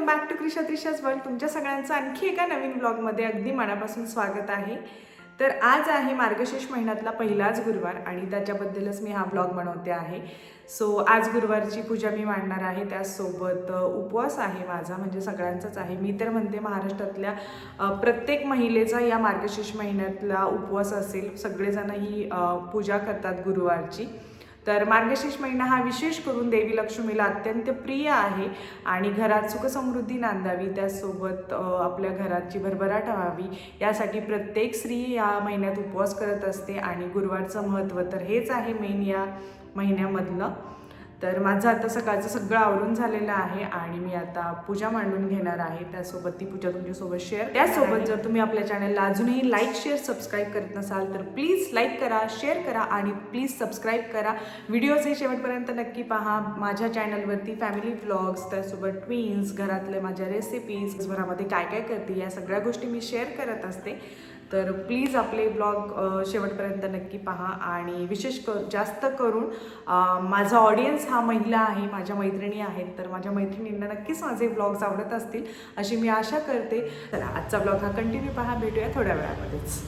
Welcome back to Trisha's world. तुमच्या सगळ्यांचं आणखी एका नवीन ब्लॉगमध्ये अगदी मनापासून स्वागत आहे. तर आज आहे मार्गशीर्ष महिन्यातला पहिलाच गुरुवार आणि त्याच्याबद्दलच मी हा ब्लॉग बनवते आहे. सो आज गुरुवारची पूजा मी मांडणार आहे. त्याचसोबत उपवास आहे माझा, म्हणजे सगळ्यांचाच आहे. मी तर म्हणते महाराष्ट्रातल्या प्रत्येक महिलेचा या मार्गशीर्ष महिन्यातला उपवास असेल. सगळेजण ही पूजा करतात गुरुवारची. तर मार्गशीर्ष महिना हा विशेष करून देवी लक्ष्मीला अत्यंत प्रिय आहे आणि घरात सुखसमृद्धी नांदावी, त्याचसोबत आपल्या घराची भरभराट व्हावी यासाठी प्रत्येक स्त्री या महिन्यात उपवास करत असते. आणि गुरुवारचं महत्त्व तर हेच आहे मेन या महिन्यामधलं. तर माझं आता सकाळचं सगळं आवरून झालेलं आहे आणि मी आता पूजा मांडून घेणार आहे. त्यासोबत ती पूजा तुमच्यासोबत शेअर. त्यासोबत जर तुम्ही आपल्या चॅनलला अजूनही लाईक शेअर सबस्क्राईब करत नसाल तर प्लीज लाईक करा, शेअर करा आणि प्लीज सबस्क्राईब करा. व्हिडिओज हे शेवटपर्यंत नक्की पहा. माझ्या चॅनलवरती फॅमिली व्लॉग्स, त्यासोबत ट्विन्स, घरातल्या माझ्या रेसिपीज, घरामध्ये काय काय करते या सगळ्या गोष्टी मी शेअर करत असते. तर प्लीज आपले ब्लॉग शेवटपर्यंत नक्की पहा. आणि जास्त करून माझा ऑडियन्स हा महिला आहे, माझ्या मैत्रिणी आहेत. तर माझ्या मैत्रिणींना नक्कीच माझे ब्लॉग्स आवडत असतील अशी मी आशा करते. तर आजचा ब्लॉग हा कंटिन्यू पहा. भेटूया थोड्या वेळामध्येच.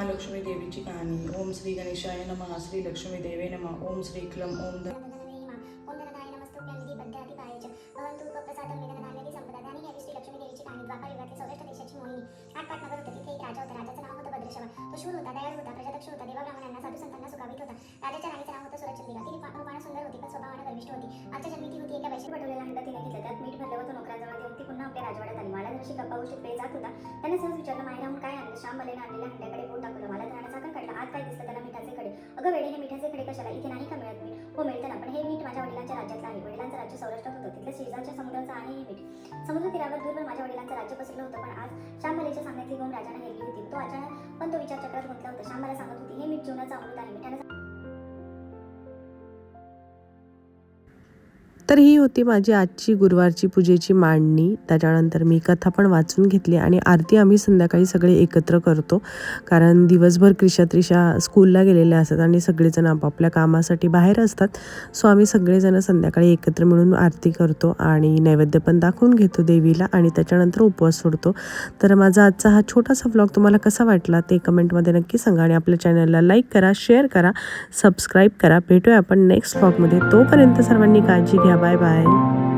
लक्ष्मी देवीची कहाणी. ओम श्री गणेशाय नमः. श्री लक्ष्मी देवे नमः. ओम श्री क्लम ओम तो शूर होता, दयाळू होता, प्रजादक्ष होता, देवाब्राह्मणांना साधू संतांना सुखावित होता. राजाच्या राणीचं नाव होतं सुरचंद्रिका. ती रूपाने सुंदर होती पण स्वभावाने गर्विष्ठ होती. आजच्या जन्मी ती होती एका वैश्य पटवलेला हंडा तिने घेतला. त्यात मीठ भरलं व तो नोकराजवळ देऊन ती पुन्हा आपल्या राजवाड्यात आली. मला जशी गप्पा गोष्टीत वेळ जात होता त्याने सहज विचारलं, माहेराहून काय आणलं? श्यामबलेने आणलेल्या हंड्याकडे बोट दाखवलं. मला राणा चाकण काढला. आत काय दिसतं? त्याला मिठाचे खडे. अगं वेडे, हे मिठाचे खडे कशाला? इथे नाही का मिळत मीठ? हो मिळतं ना, पण हे मीठ माझ्या वडिलांच्या राज्यातलं आहे. वडिलांचं राज्य सौराष्ट्रात होतं. तिथल्या शेजारच्या समुद्राचं आहे हे मीठ. समुद्र तीरावर दूरवर माझ्या वडिलांचं राज्य पसरलं होतं. पण आज श्यामबलेच्या सांगण्यातली गोम राजाने हेरली होती. तो अचानक पण तो विचार चक्रात गुंतला होता. श्याम मला सांगत होती, हे मीठ जीवनाचं अमृत आहे. मिठाने तर ही होती माझी आजची गुरुवारची पूजेची मांडणी. त्याच्यानंतर मी कथा पण वाचून घेतली आणि आरती आम्ही संध्याकाळी सगळे एकत्र करतो, कारण दिवसभर त्रिशा स्कूलला गेलेल्या असतात आणि सगळेजण आपापल्या कामासाठी बाहेर असतात. सो आम्ही सगळेजण संध्याकाळी एकत्र मिळून आरती करतो आणि नैवेद्य पण दाखवून घेतो देवीला आणि त्याच्यानंतर उपवास सोडतो. तर माझा आजचा हा छोटासा व्लॉग तुम्हाला कसा वाटला ते कमेंटमध्ये नक्की सांगा आणि आपल्या चॅनलला लाईक करा, शेअर करा, सबस्क्राईब करा. भेटूया आपण नेक्स्ट व्लॉगमध्ये. तोपर्यंत सर्वांनी काळजी घ्या. Bye bye.